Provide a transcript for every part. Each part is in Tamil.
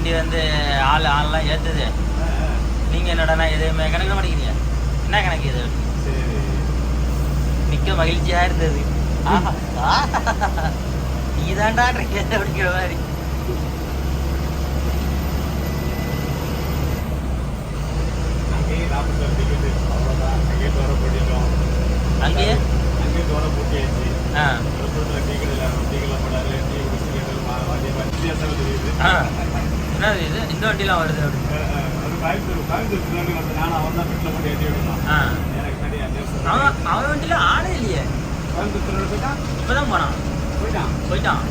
வண்டி வந்து ஆள்லாம் ஏற்றுது. நீங்கள் என்னடா எதுவுமே கணக்கு மாட்டேங்கிறீங்க. என்ன கணக்கு இது? மிக்க மகிழ்ச்சியாக இருந்தது. நீ தாண்டா அப்படிங்கிற மாதிரி. அங்கேயே என்னது இது இந்த வண்டிலாம் வருது அவன் வண்டியில ஆளே இல்லையே. இப்பதான் போனான் போயிட்டான்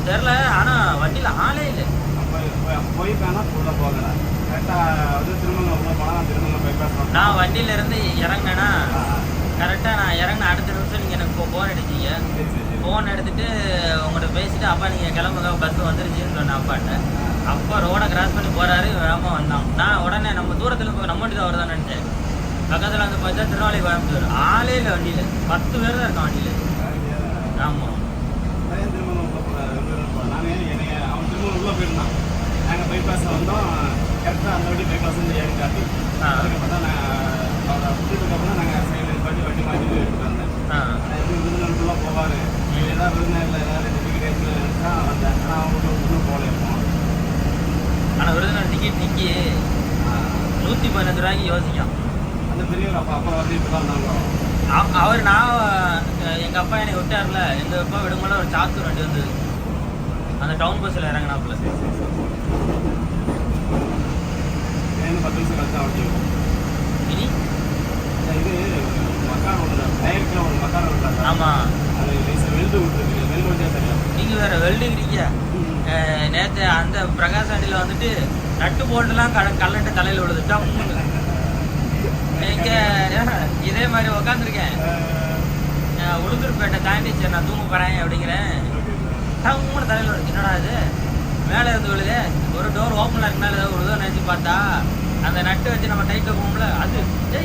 தெரியல. ஆனா வண்டியில ஆளே இல்லை. நான் வண்டியில இருந்து இறங்கினேன்னா கரெக்டா நான் இறங்கின அடுத்த நிமிஷம் நீங்க எனக்கு போன் அடிச்சீங்க. போன் எடுத்துட்டு உங்கள்கிட்ட பேசிட்டு அப்பா நீங்க கிளம்புங்க பஸ் வந்துருச்சுன்னு சொன்னேன் அப்பாட்ட. அப்பா ரோட கிராஸ் பண்ணி போறாரு, வேகமா வந்தான். நான் உடனே நம்ம தூரத்துல நம்ம வண்டி தான் வருதான்னு நினைச்சேன். பக்கத்துல வந்து பார்த்தா திருநாளை கோயம்புத்தூர். ஆளே இல்லை வண்டியில. 10 பேர் தான் இருக்கான் வண்டியில. ஆமா அவன் திரும்ப உள்ள போயிருந்தான். நாங்கள் பைபாஸ் வந்தோம். கரெக்டாக அந்த வண்டி பைபாஸ் வந்து ஏறி காட்டி அதுக்கப்புறம் தான் அவரை விட்டுட்டுக்கப்புறம் நாங்கள் சைடில் பாட்டி வண்டி மாற்றி எடுத்துட்டு வந்தேன். எப்படி விருதுநகருக்குள்ளே போவார் ஏதாவது விருதுநகரில் ஏதாவது டிக்கெட் எடுத்துட்டா வந்தேன். ஆனால் அவங்களுக்கு இன்னும் போகல இருப்போம். ஆனால் விருதுநகர் டிக்கெட் நிற்கி 115 ரூபாய்க்கு யோசிக்கும். அந்த பெரியவர் அப்பா வந்து இப்போ தான் இருந்தாங்க. அவர் நான் எங்கள் அப்பா என்னை விட்டார்ல. எங்கள் அப்பா விடும்போது ஒரு சாத்தூர் வண்டி வந்து அந்த டவுன் பஸ்ஸில் இறங்கினாப்புல. 10 நிமிஷம் கழிச்சா வண்டி இனி இது மக்கான் ஒன்று டயருக்குலாம் ஒரு மக்கான் விட்டாங்க. ஆமாம் அது வெல்டு விட்டுருக்கு. வெல்டு வச்சா தெரியும். நீங்கள் வேறு வெல்டுங்கிறீங்க. நேற்று அந்த பிரகாஷ் வண்டியில் வந்துட்டு நட்டு போட்டுலாம் கல்லட்டு தலையில் விழுதுட்டா. இங்கே இதே மாதிரி உக்காந்துருக்கேன். உளுந்தூர்பேட்டை தாண்டி சரி நான் தூங்க போகிறேன் அப்படிங்கிறேன். மூணு தலையில் விழுது. என்னடா இது மேலே இருந்து விழுது. ஒரு டோர் ஓப்பனில் இருக்கு மேலே ஏதாவது விழுதோ நினச்சி பார்த்தா அந்த நட்டு வச்சு நம்ம டைட் வைப்போம்ல அது.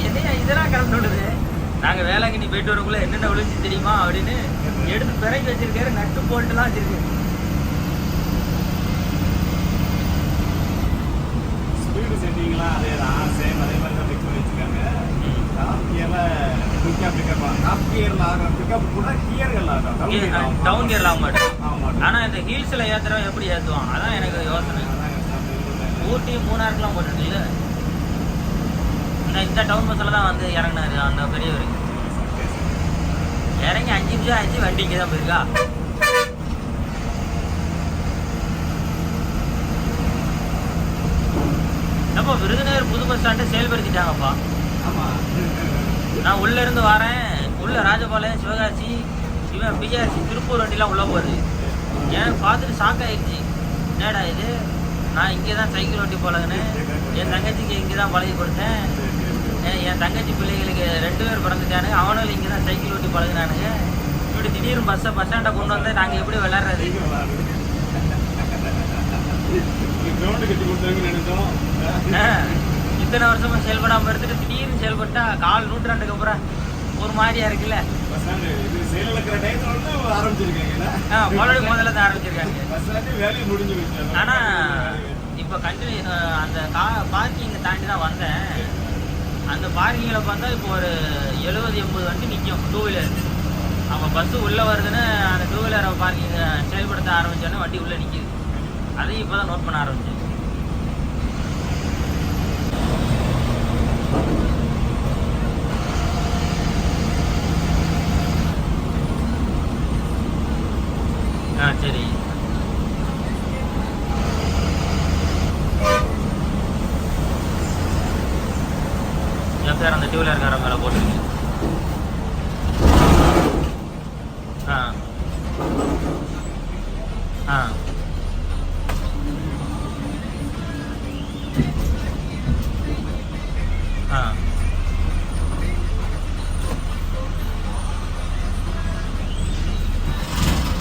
என்னையா இதெல்லாம் கலந்து விடுது. நாங்கள் வேலைக்கு நீ போயிட்டு வரக்குள்ள என்னென்ன விழுந்துச்சு தெரியுமா அப்படின்னு எடுத்து பிறகு வச்சிருக்காரு. நட்டு போட்டுலாம் வச்சிருக்கு. ஸ்பீடு செட்டிங்லாம் அதே தான். சேம் அதே மாதிரி தான் ஃபிக்ஸ் பண்ணி வச்சுருக்காங்க. டாப் கியரில் ஆகிற பிக்கப் கூட கியர்கள் ஆகும். டவுன் கியரில் ஆக மாட்டேன். ஆனால் இந்த ஹீல்ஸில் ஏற்றுறவன் எப்படி ஏற்றுவான் அதான் எனக்கு யோசனை. ஊட்டி மூணாருக்குலாம் போட்டுருக்குல்ல. இந்த டவுன் பஸ்ஸில் தான் வந்து இறங்கினாரு அந்த பெரியவர். இறங்கி 5 நிமிஷம் ஆச்சு. வண்டி இங்கே தான் போயிருக்கா. அப்போ விருதுநகர் புது பஸ் ஸ்டாண்டை செயல்படுத்திட்டாங்கப்பா. நான் உள்ளே இருந்து வரேன். உள்ள ராஜபாளையம் சிவகாசி இவன் பிஆர்சி திருப்பூர் வண்டிலாம் உள்ளே போகுது. எனக்கு பார்த்துட்டு ஷாக் ஆகிடுச்சு. என்னடா இது நான் இங்கே தான் சைக்கிள் ஓட்டி பழகுன்னு. என் தங்கச்சிக்கு இங்கே தான் பழகி கொடுத்தேன். என் தங்கச்சி பிள்ளைகளுக்கு 2 பேர் பிறந்துட்டானுங்க. அவனும் இங்கே தான் சைக்கிள் ஓட்டி பழகுனானுங்க. இப்படி திடீர்னு பஸ் ஸ்டாண்டை கொண்டு வந்து நாங்கள் எப்படி விளையாடுறது? இத்தனை வருஷமா செயல்படாமல் இருந்துட்டு திடீர்னு செயல்பட்டா கால் நூற்றாண்டுக்கு அப்புறம் ஒரு மாதிரியா இருக்குல்ல. மறுபடியும் முதல்ல தான் ஆரம்பிச்சிருக்காங்க. ஆனா இப்ப கண்டினியூ அந்த பார்க்கிங்கை தாண்டி தான் வந்தேன். அந்த பார்க்கிங்கில் பார்த்தா இப்போ ஒரு 70-80 வண்டி நிற்கும் 2 வீலர். அவன் பஸ்ஸு உள்ளே வருதுன்னு அந்த 2 வீலரை பார்க்கிங்கை செயல்படுத்த ஆரம்பித்தோன்னே வண்டி உள்ளே நிற்கிது. அதையும் இப்போ தான் நோட் பண்ண ஆரம்பிச்சேன். சரி என் பேர் அந்த 2 வீலர்காரன் மேலே போட்டுருக்கீங்க.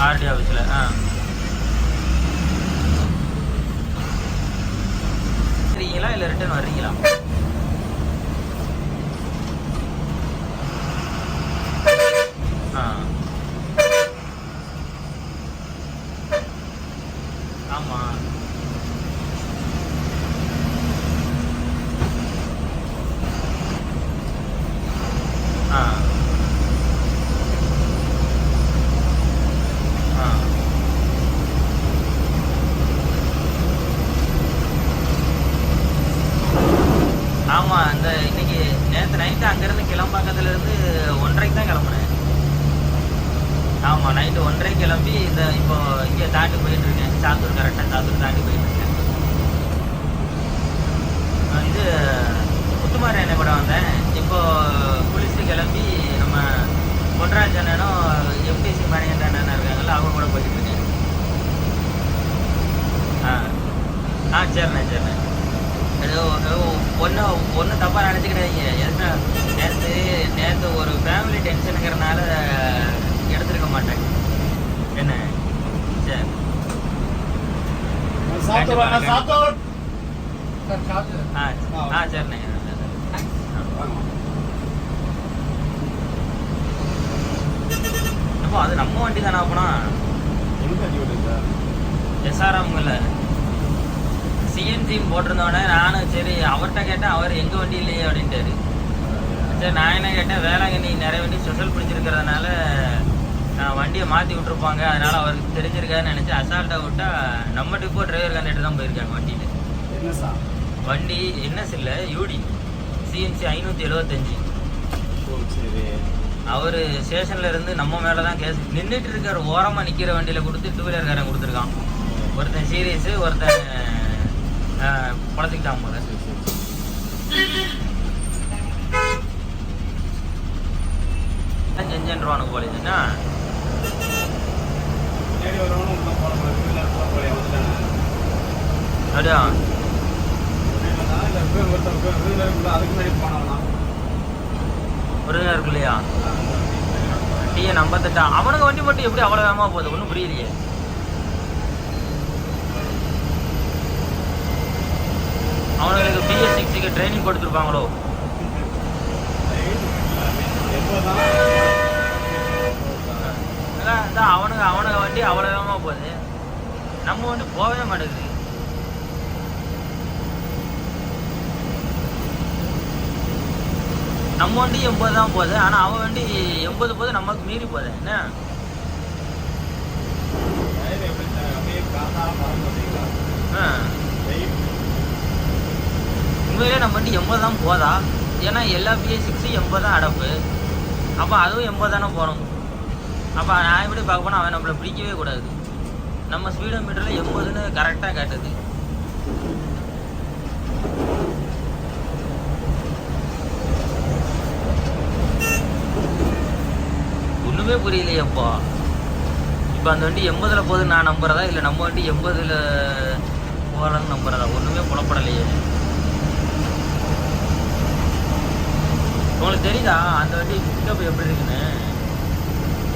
ஆர்டி ஆஃபீஸில் வரீங்களா இல்லை ரிட்டர்ன் வர்றீங்களா? கிளாம்பாக்கத்துல இருந்து 1:30க்கு தான் கிளம்புனேன். ஆமாம், நைட்டு 1:30 கிளம்பி இந்த இப்போ இங்கே தாண்டி போயிட்டு இருக்கேன். சாத்தூர், கரெக்டாக சாத்தூர் தாண்டி போயிட்டு இருக்கேன். இது முத்துமாரி அண்ணன் கூட வந்தேன். இப்போ குளிச்சு கிளம்பி நம்ம பொன்ராஜ் அண்ணனும் எம்டிசி மேனேஜர் அண்ணன் இருக்காங்கல்ல, அவங்க கூட போயிட்டு இருக்கேன். சரிண்ணே சரிண்ணே. ஏதோ ஒன்று தப்பாக நினச்சிக்கிட்டாங்க. எதுனா நேற்று ஒரு ஃபேமிலி டென்ஷனுங்கிறனால எடுத்துருக்க மாட்டேன். என்ன சரி சரிண்ணே. அப்போ அது நம்ம வண்டி தானே அப்போனா? எஸ்ஆர்எம்ல சிஎன்ஜின்னு போட்டிருந்தோடனே நானும் சரி அவர்கிட்ட கேட்டேன். அவர் எங்கள் வண்டி இல்லையே அப்படின்ட்டாரு. சரி நான் என்ன கேட்டேன், வேளாங்கண்ணி நிறைய வண்டி ஸ்பெஷல் பிடிச்சிருக்கிறதுனால வண்டியை மாற்றி விட்டுருப்பாங்க, அதனால் அவருக்கு தெரிஞ்சிருக்காருன்னு நினச்சி அசால்ட்டாக விட்டால் நம்ம டிப்போ டிரைவர் கண்டிட்டு தான் போயிருக்காங்க வண்டியில். வண்டி என்எஸ் இல்லை, யூடி சிஎன்சி 575. அவர் ஸ்டேஷனில் இருந்து நம்ம மேலே தான் கேஸ் நின்றுட்டு இருக்கார். ஓரமாக நிற்கிற வண்டியில் கொடுத்து 2 வீலர்காரன் கொடுத்துருக்கான். ஒருத்தன் சீரியஸு, ஒருத்தன் குளத்துக்கிட்டான் போல. செஞ்சுருவானுங்க போல. இதுன்னா அப்படியா ஒரிஜினல் இருக்கு இல்லையா? டிஎன் 58. அவனுக்கு வண்டி மட்டும் எப்படி அவ்வளோ வேகமாக போகுது? ஒன்றும் புரியலையே. அவனுங்களுக்கு BS6க்கு ட்ரைனிங் கொடுத்துருப்பாங்களோ? அவனுக்கு வண்டி அவ்வளோ வேகமாக போகுது, நம்ம வண்டி போகவே மாட்டேங்குது. நம்ம வண்டி 80 தான் போகுது, ஆனால் அவன் வண்டி 80 போகுது, நமக்கு மீறி போகுது. என்ன உண்மையிலே நம்ம வண்டி 80 தான் போதா? ஏன்னா எல்லா BS6 80 தான் அடப்பு. அப்போ அதுவும் 80 தானே போகணும். அப்போ நான் எப்படி பார்க்க போனால் அவன் நம்மளை பிடிக்கவே கூடாது. நம்ம ஸ்பீடோ மீட்டரில் 80ன்னு கரெக்டாக காட்டுது. ஒன்றுமே புரியலையப்பா. இப்போ அந்த வண்டி 80ல் போகுதுன்னு நான் நம்புறதா, இல்லை நம்ம வண்டி 80ல் போகலான்னு நம்புறதா? ஒன்றுமே புலப்படலையே. உங்களுக்கு தெரியுதா அந்த வண்டி பிக்கப் எப்படி இருக்குன்னு?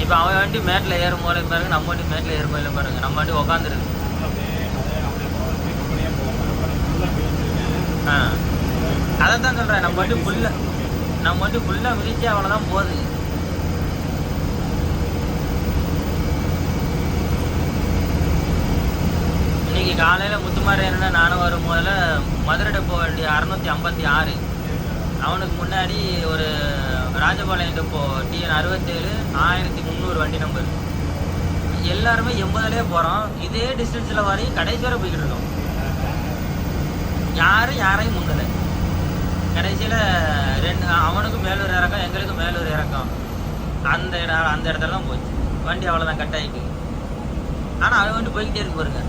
இப்போ அவன் வண்டி மேட்டில் ஏறும் போல பாருங்க, நம்ம வண்டி மேட்டில் ஏறும் போல பாருங்க. நம்ம வண்டி உக்காந்துருக்கு. அதை தான் சொல்கிறேன். நம்ம வண்டி ஃபுல்லாக மிதிச்சு அவ்வளோதான் போகுது. இன்னைக்கு காலையில் முத்துமாரி என்ன நானும் வரும் போதில் மதுரை டெப்போ வண்டி 656. அவனுக்கு முன்னாடி ஒரு ராஜபாளையம் டெப்போ TN 67 1300 வண்டி நம்பர். எல்லாருமே 80லே போகிறோம். இதே டிஸ்டன்ஸில் வரையும் கடைசி வரை போய்கிட்டு இருக்கோம். யாரையும் முன்னலை. கடைசியில் அவனுக்கும் மேலூர் இறக்கம், எங்களுக்கும் மேலூர் இறக்கம். அந்த இடத்துல தான் போச்சு வண்டி. அவ்வளோதான் கட் ஆகிட்டு. ஆனால் அவன் வண்டி போய்கிட்டே இருக்கு பாருங்க.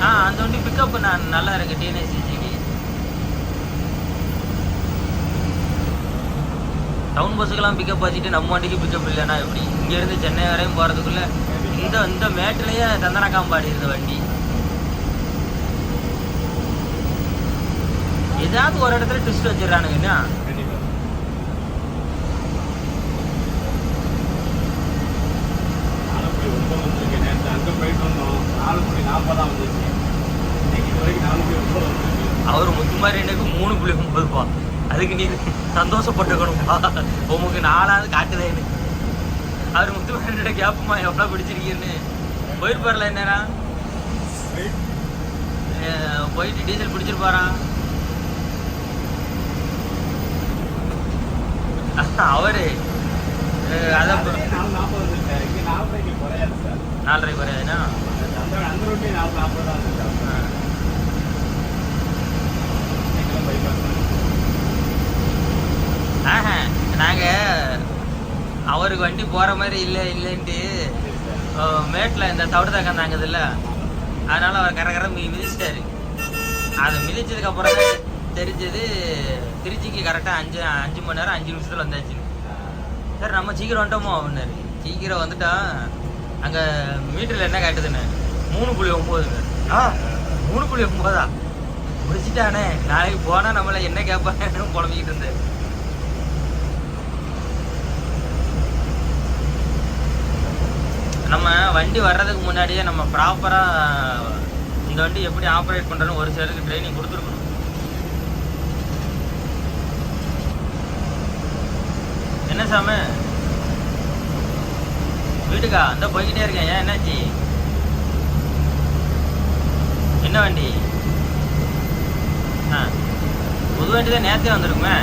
அந்த வண்டி பிக்கப் நல்லா இருக்கு. TNSCக்கு டவுன் பஸ்ஸுக்கெல்லாம் பிக்கப் வச்சுட்டு நம்ம வண்டிக்கு பிக்கப் இல்லைன்னா எப்படி? இங்கேருந்து சென்னை வரையும் போகிறதுக்குள்ள இந்த மேட்டிலேயே தந்தனக்காம்பாடி இருந்த வண்டி. ஏதாவது ஒரு இடத்துல ட்விஸ்ட் வச்சிடறானுங்கண்ணா. அவர் முத்துமாரி எனக்கு 3.9. அதுக்கு நீ சந்தோஷப்பட்டுக்கணும்பா. உமக்கு 4ஆவது காட்டுதேன்னு. அவர் முத்துமாரியோட கேப்புமா எவ்வளோ பிடிச்சிருக்கீன்னு போயிருப்பார்ல. என்னடா போயிட்டு டீசல் பிடிச்சிருப்பாரா அவரு? அதை 4.5 குறையாதுன்னா பைபாஸ். ஆஹா நாங்கள் அவருக்கு வண்டி போகிற மாதிரி இல்லைன்ட்டு மேட்டில் இந்த தவிடு தக்கந்தாங்குதுல்ல, அதனால் அவர் கரை மிதிச்சிட்டாரு. அதை மிதிச்சதுக்கப்புறம் தான் தெரிஞ்சது திருச்சிக்கு கரெக்டாக 5 மணி நேரம் 5 நிமிஷத்தில் வந்தாச்சு. சார் நம்ம சீக்கிரம் வந்துட்டோமோ அப்படின்னாரு. சீக்கிரம் வந்துட்டோம். அங்கே மீட்டரில் என்ன காட்டுதுண்ணே 3.9. 3.9 முடிச்சிட்டானே, நாளைக்கு போனால் நம்மளை என்ன கேட்பாங்கன்னு புலம்பிக்கிட்டு இருந்தேன். நம்ம வண்டி வர்றதுக்கு முன்னாடியே நம்ம ப்ராப்பராக இந்த வண்டி எப்படி ஆப்ரேட் பண்ணுறோன்னு ஒரு சிலருக்கு ட்ரைனிங் கொடுத்துருக்கணும். என்ன சாமி வீட்டுக்கா அந்த போய்கிட்டே இருக்கேன். ஏன் என்னாச்சு? என்ன வண்டி? புது வண்டி தான் நேரத்தே வந்திருக்குமே.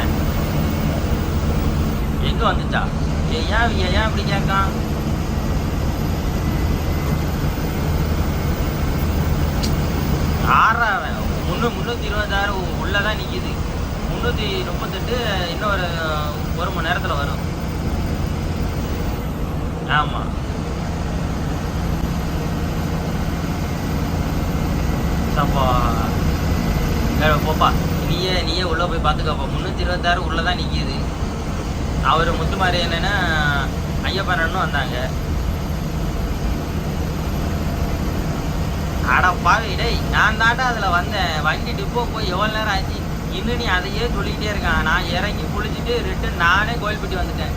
எங்கே வந்துச்சா? ஏன் இப்படி கேட்கான்? ஆறாவன் 326 உள்ளதான் நிற்கிது. 338 இன்னும் ஒரு மணி நேரத்தில் வரும். ஆமாம் சப்பா போப்பா, நீயே உள்ளே போய் பார்த்துக்கப்பா. 326 உள்ளதான் நிற்கிது. அவர் முத்துமாரி என்னன்னா ஐயப்பன்னு வந்தாங்க. அடப்பாவி டேய், நான் தாண்டா அதில் வந்தேன். வண்டி டிப்போ போய் எவ்வளோ நேரம் ஆச்சு, இன்னும் நீ அதையே சொல்லிக்கிட்டே இருக்கான். நான் இறங்கி குளிச்சுட்டு ரிட்டன் நானே கோயில்பட்டி வந்துட்டேன்.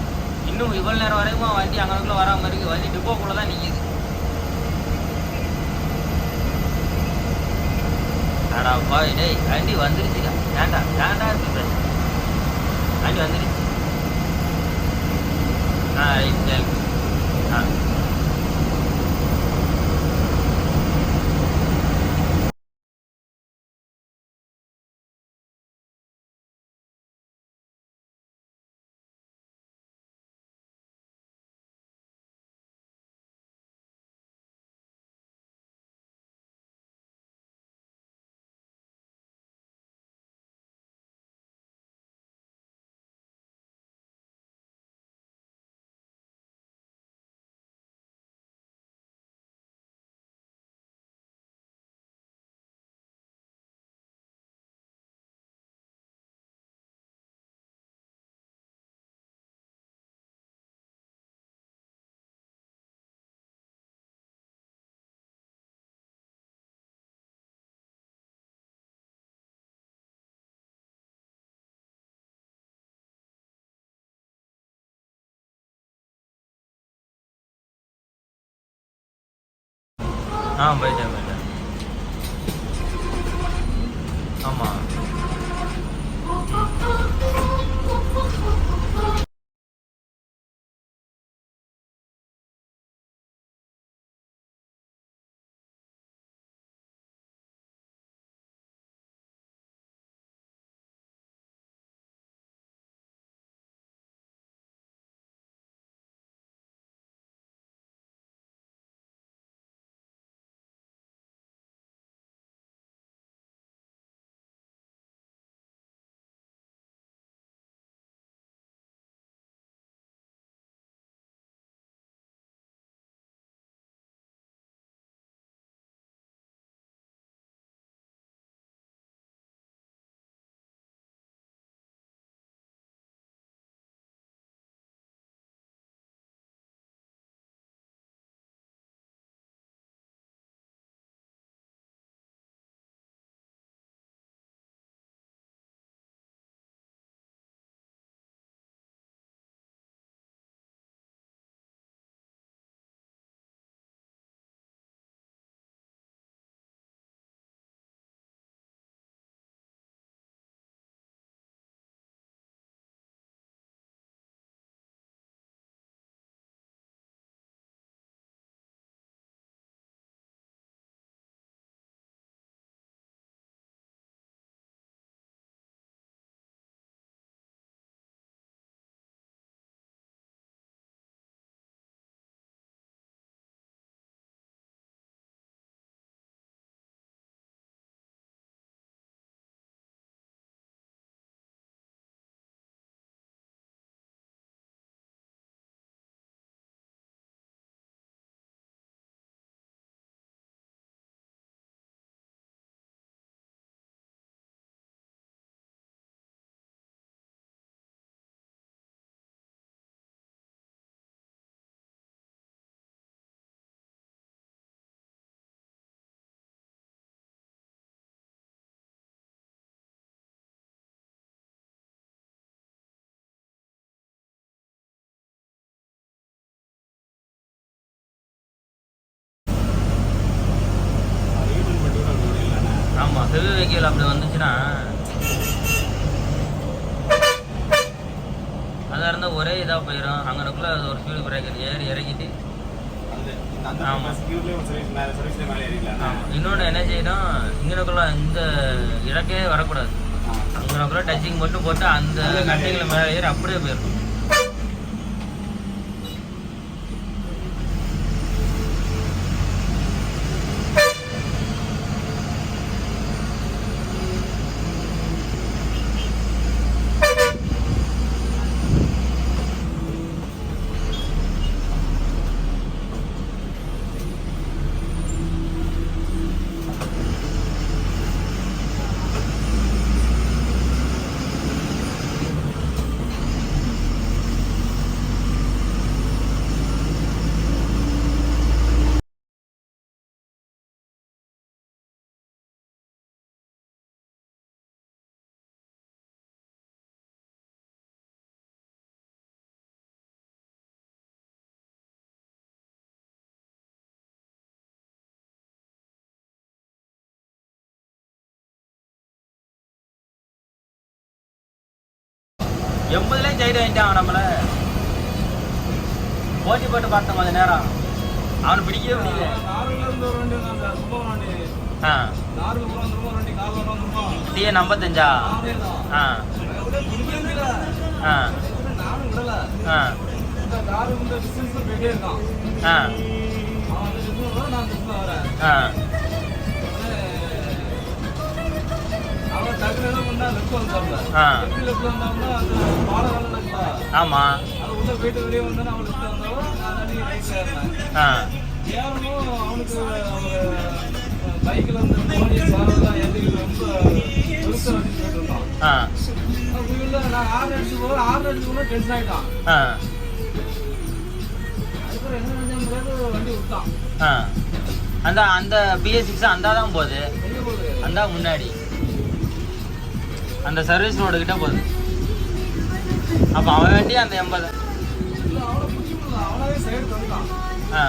இன்னும் இவ்வளோ நேரம் வரைக்கும் வண்டி அங்கனுக்குள்ளே வராமல் இருக்குது. வண்டி டிப்போக்குள்ளே தான் நிற்கிது. அடப்பாவி டேய், வண்டி வந்துருச்சுக்கா. ஏன்டா இருக்கு வண்டி வந்துருச்சு. ரைட். போயிட்டேன். ஆமாம். இருந்துச்சுன்னா அதாக இருந்தால் ஒரே இதாக போயிடும். அங்கனக்குள்ளே ஒரு ஸ்பீடு பிரேக்கர் ஏறி இறக்கிட்டு இன்னொன்று என்ன செய்யணும், இங்கனக்குள்ள இந்த இலக்கே வரக்கூடாது. இங்கனக்குள்ள டச்சிங் மட்டும் போட்டு அந்த கட்டைகளை மேலே ஏறி அப்படியே போயிடும். எண்பதுலேயும் சைடு வாங்கிட்டான் நம்மள. போட்டி போட்டு பார்த்தோம் கொஞ்ச நேரம், அவனை பிடிக்கவே முடியல. டிஎன் 55 ஆ ஆ ஆ ஆ ஆ ஆமா அந்த அந்த BS6 அந்தாதான் போகுது, அந்த முன்னாடி அந்த சர்வீஸ் ரோடு கிட்ட போகுது. அப்போ அவன் வேண்டி அந்த 80 ஆ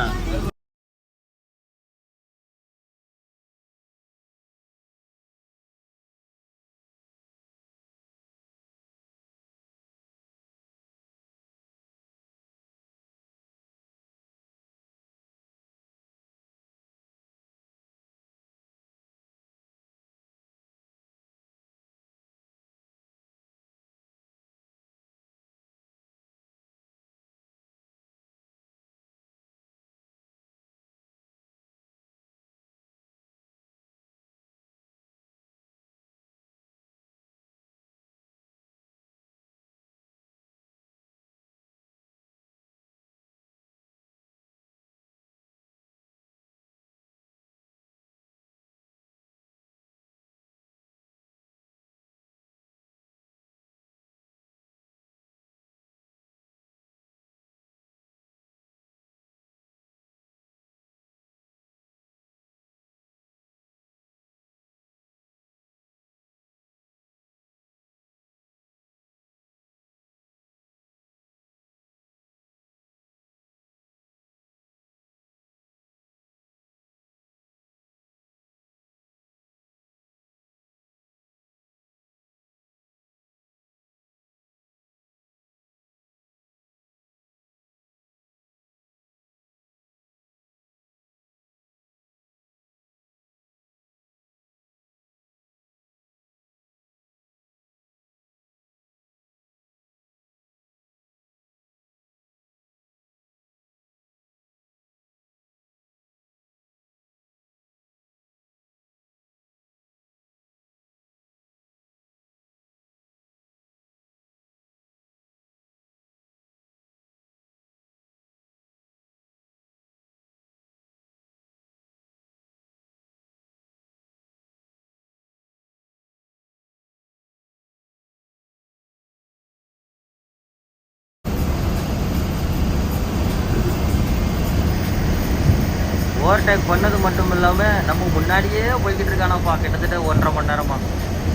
ஓவர்டேக் பண்ணது மட்டும் இல்லாமல் நம்ம முன்னாடியே போய்கிட்டு இருக்கானப்பா. கிட்டத்தட்ட 1.5 மணி நேரமா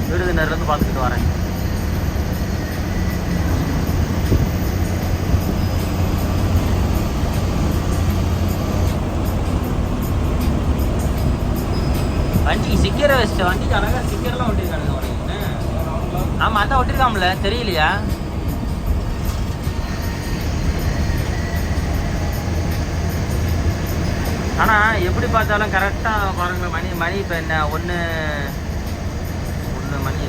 விருதுநகர்லேருந்து பார்த்துக்கிட்டு வரேன். வண்டிக்கு ஸ்டிக்கரை வச்சுட்டு, வண்டிக்கு அழகாக ஸ்டிக்கர்லாம் ஒட்டிருக்கானுங்க அவனுக்கு. ஆமாம் அதான் ஒட்டிருக்காமல தெரியலையா? ஆனால் எப்படி பார்த்தாலும் கரெக்டாக பாருங்க. மணி இப்போ என்ன ஒன்று மணி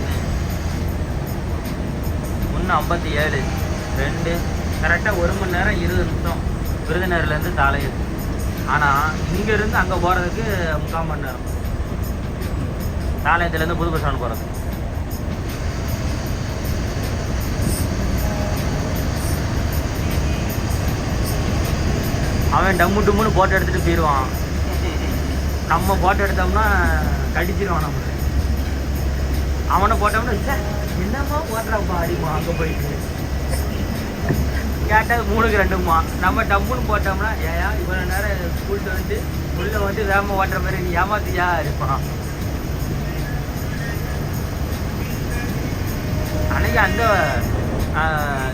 என்ன 1:57 2 கரெக்டாக 1 மணி நேரம் 20 நிமிஷம் விருதுநகர்லேருந்து தாளையூர். ஆனால் இங்கேருந்து அங்கே போகிறதுக்கு 3/4 மணி நேரம். தாளையத்துலேருந்து புது பஸ் ஸ்டாண்ட் போகிறது. அவன் டம்மு டும்முன்னு போட்டோ எடுத்துகிட்டு போயிடுவான். நம்ம போட்டோ எடுத்தோம்னா கடிச்சிடுவான் நம்மளுக்கு. அவனை போட்டோம்னா சார் என்னம்மா போட்டுறாப்பா அடிமா அங்கே போயிட்டு கேட்டால் 3க்கு 2மா. நம்ம டம்முன்னு போட்டோம்னா ஏயா இவ்வளோ நேரம் ஸ்கூல்ட்டு வந்து உள்ளே வந்து வேகமாக ஓட்டுற மாதிரி நீ ஏமாத்தியா இருப்பான். அன்னைக்கு அந்த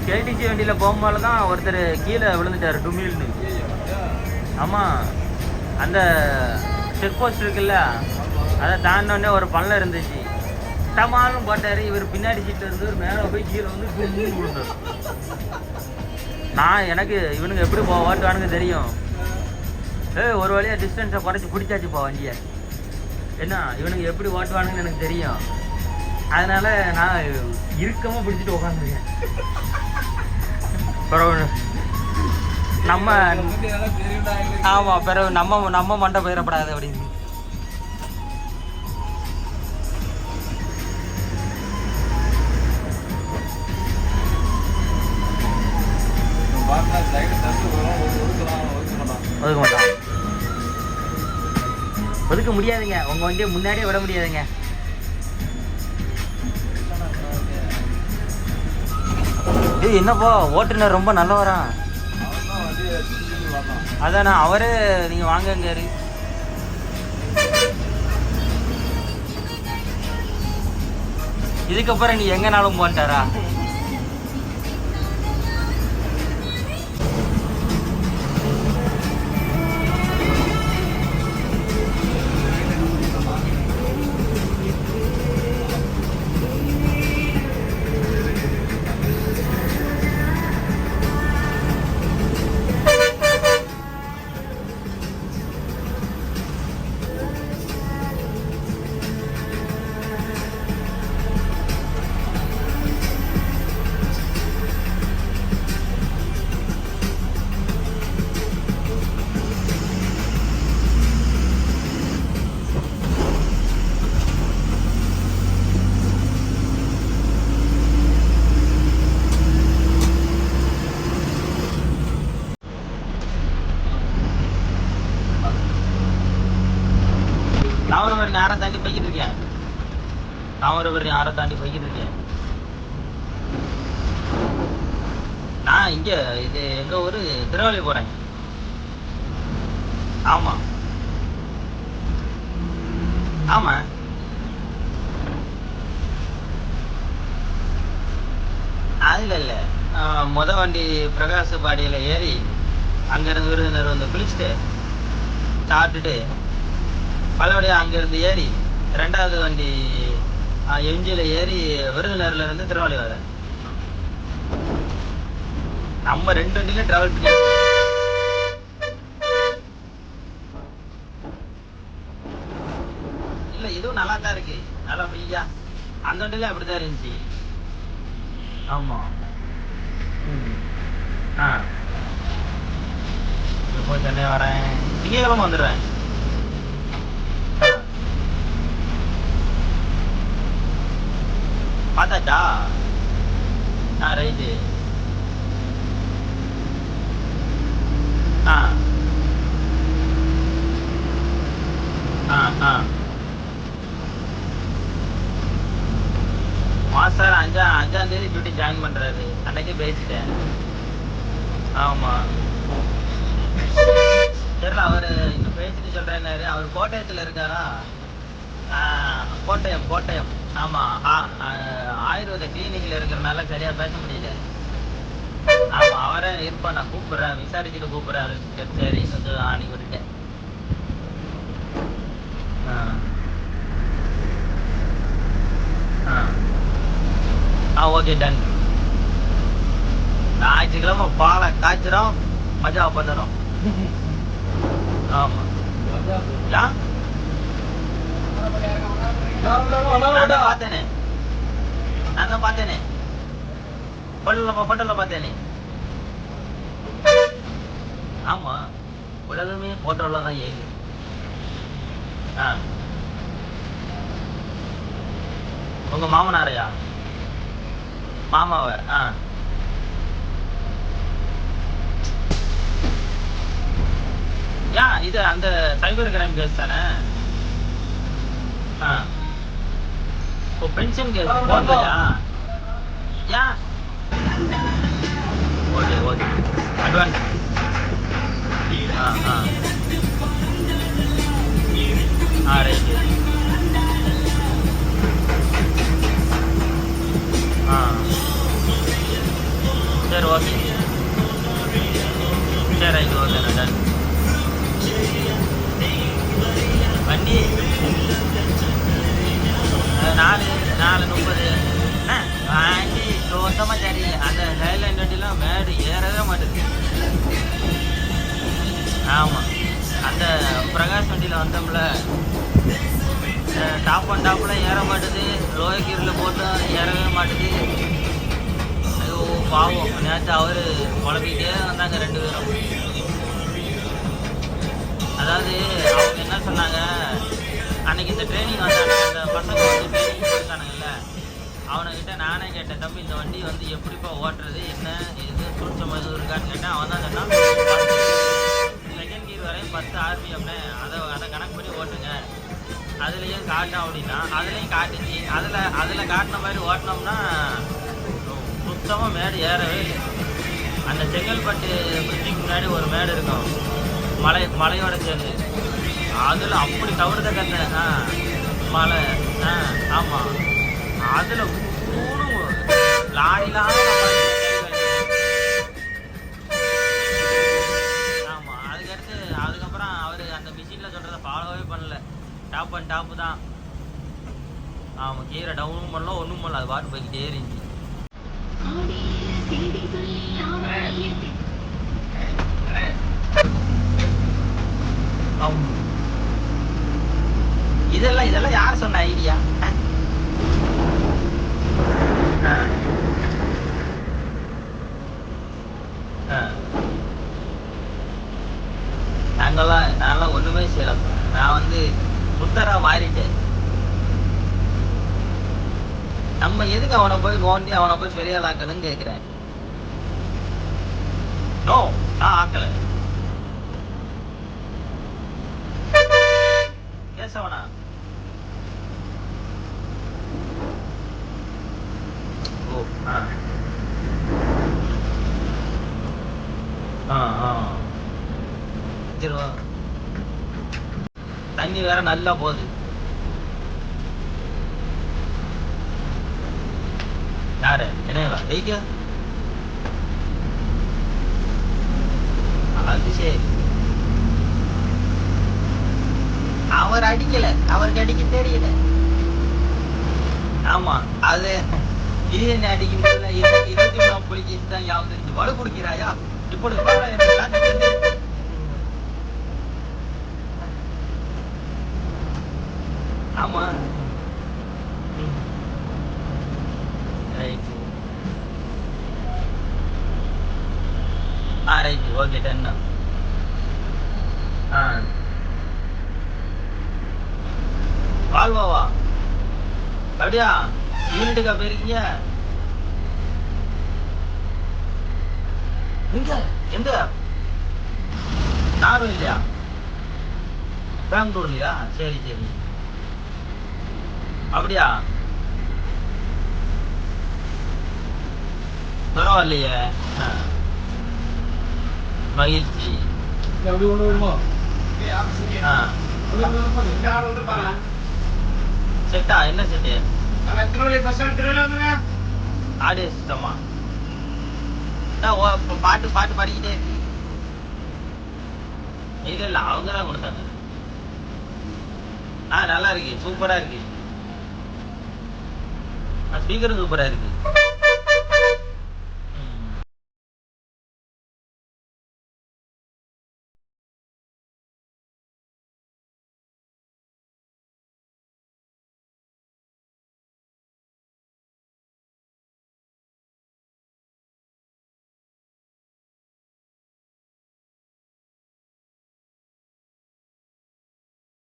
கேடிசி வண்டியில் போகும்போது தான் ஒருத்தர் கீழே விழுந்துட்டார் டுமில்னு. ஆமாம் அந்த செக் போஸ்ட் இருக்குல்ல அதை தாண்டினோடனே ஒரு பள்ளம் இருந்துச்சு. டமாலும் போட்டார். இவர் பின்னாடி சீட்டில் இருந்து மேலே போய் கீழே வந்து கும்பின்னு விழுந்தார். எனக்கு இவனுங்க எப்படி ஓட்டுவானுங்க தெரியும். ஒரு வழியாக டிஸ்டன்ஸை குறைச்சி பிடிச்சாச்சுப்பா வண்டியை. என்ன இவனுங்க எப்படி ஓட்டுவானுங்கன்னு எனக்கு தெரியும். அதனால் நான் இறுக்கமாக பிடிச்சிட்டு உட்காந்துருக்கேன். பிறகு நம்ம ஆமாம் பிறகு நம்ம மண்டை போயிடப்படாது அப்படின்னு. ஒதுக்க மாட்டான். ஒதுக்க முடியாதுங்க. உங்க வண்டியை முன்னாடியே விட முடியாதுங்க. ஏய் என்னப்பா ஓட்டுநர் ரொம்ப நல்லவரா? அதாண்ணா அவரே நீங்க வாங்கங்காரு. இதுக்கப்புறம் நீ எங்கனாலும் போன்ட்டாரா? தாமிரபரணி ஆறை தாண்டி போய்கிட்டு இருக்கேன். தாமிரபரணி ஆறை தாண்டி போய்கிட்டு இருக்கேன். நான் இங்க இது எங்க ஊரு திருநெல்வேலி போறேன். ஆமா ஆமா அதுல இல்ல. முத வண்டி பிரகாச பாடியில ஏறி அங்கிருந்து விருதுநகர் வந்து குளிச்சுட்டு சாப்பிட்டுட்டு பலபடியாக அங்கேருந்து ஏறி 2வது வண்டி எம்ஜியில் ஏறி விருதுநகர்ல இருந்து திருநெல்வேலி வர. நம்ம 2 வண்டியிலும் ட்ராவல் பண்ணி இல்லை இதுவும் நல்லா தான் இருக்கு. நல்லா ஃப்ரீயா. அந்த வண்டியில அப்படிதான் இருந்துச்சு. ஆமாம். இப்போ சென்னை வரேன். திங்கட்கிழமை வந்துடுவேன். பார்த்தாச்சா? ரைட்டு. மாஸ்டர் 5ஆம் தேதி டியூட்டி ஜாயின் பண்றாரு. அன்னைக்கே பேசிட்டேன். ஆமா தெரியல. அவரு இன்னும் பேசிட்டு சொல்றேன்னாரு. அவர் கோட்டயத்துல இருக்காரா? கோட்டயம். ஆமா ஆயுர்வேத கிளினிக்ல இருக்கிறனால சரியா பேச முடியல. ஆமா அவரே இருப்பா. நான் கூப்பிடுறேன், விசாரிச்சுட்டு கூப்பிடுறாரு. சரி கொஞ்சம் ஆணி விட்டுட்டேன். Okay done. ஞாயிற்றுக்கிழமை பாலை காய்ச்சிரும், மஜா பண்ணுறோம். ஆமா பார்த்தேனே, நான் தான் பார்த்தேனே, போட்டோல பார்த்தேனே. ஆமா, உலகமே போட்டோல தான் ஏழு. உங்க மாமனாரையா? மாமாவ? இது அந்த சைபர் கிரைம் கேஸ் தானே? இப்போ பென்ஷன் கேஸ் போடலையா? Okay okay, advance. ரைட். சரி ஓகே, சரி ரைட், ஓகே டன். வண்டி 4:30. வண்டி சுத்தமாக சரியில்லை. அந்த சைலண்ட் வண்டிலாம் மேடு ஏறவே மாட்டேது. ஆமாம், அந்த பிரகாஷ் வண்டியில் வந்தோம்ல, டாப் அண்ட் டாப்பில் ஏற மாட்டுது, லோய கீரில் போட்டு ஏறவே மாட்டுது. ஐயோ பாவம், நேற்று அவர் குழம்பிக்கிட்டே வந்தாங்க 2 பேரும். அதாவது அவங்க என்ன சொன்னாங்க, அன்னைக்கு இந்த ட்ரைனிங் வந்தாங்க, அந்த பசங்க வந்து ட்ரைனிங் கொடுத்தானுங்கல்ல, அவனுக்கிட்ட நானே கேட்டேன், தம்பி இந்த வண்டி வந்து எப்படிப்பா ஓட்டுறது, என்ன இது சுருச்சம் எதுவும் இருக்கான்னு கேட்டேன். அவன் தான் சொன்னான், செகண்ட் கியர் வரையும் 10 RPMனு, அதை கணக்கு பண்ணி ஓட்டுங்க, அதுலேயும் காட்டும் அப்படின்னா. அதுலேயும் காட்டுச்சு. அதில் காட்டின மாதிரி ஓட்டினோம்னா சுத்தமாக மேடு ஏறவே இல்லை. அந்த செங்கல்பட்டு பிரிட்ஜுக்கு முன்னாடி ஒரு மேடு இருக்கும், மலையோட சேர்ந்து, அதில் அப்படி தவிர்த்த கத்த மலை. ஆமாம், அதில் லாரிலாம். ஆமாம், அதுக்கப்புறம் அவர் அந்த மிஷினில் சொல்கிறத ஃபாலோவே பண்ணல. டாப் அண்ட் டாப்பு தான். ஆமாம், கீரை டவுனும் பண்ணலாம், ஒன்றும் பண்ணல, அது பாட்டு போய்கிட்டே இருந்துச்சு. இதெல்லாம் யார் சொன்ன ஐடியா? நான்லாம் ஒண்ணுமே செய்யல. நான் வந்து புத்தரா மாறிட்டேன். நம்ம எதுக்கு அவனை போய் நோண்டி அவனை போய் பெரிய ஆக்கணும்னு கேட்கிறேன். நோ, நான் ஆக்கல. கேசவனா? ஓ, தண்ணி வேற நல்லா போகுது. யாரு என்ன வெயிட்டியா? அது சரி, அவர் அடிக்கல, அவருக்கு அடிக்க தெரியல. ஆமா, அது இது என்ன அடிக்கும் போது 23 புலிக்கு தான் யாவது தெரிஞ்சு வலு குடிக்கிறாயா இப்படி. ஆமா, ரைட். Right, okay done. வாழ்வாவா? அப்படியா? யூனிட்டுக்கா போயிருக்கீங்க? எங்க எந்த யாரும் இல்லையா? பெங்களூர்லயா? சரி சரி, அப்படியா? பரவாயில்லையே. மகிழ்ச்சி. செட்டா? என்ன செட்டு? ஆடியோ சிஸ்டமா? பாட்டு பாடிக்கிட்டே இருக்கு. இல்ல அவங்க தான் கொடுத்தாங்க. நல்லா இருக்கு, சூப்பரா இருக்கு. ஸ்பீக்கரும் சூப்பரா இருக்கு.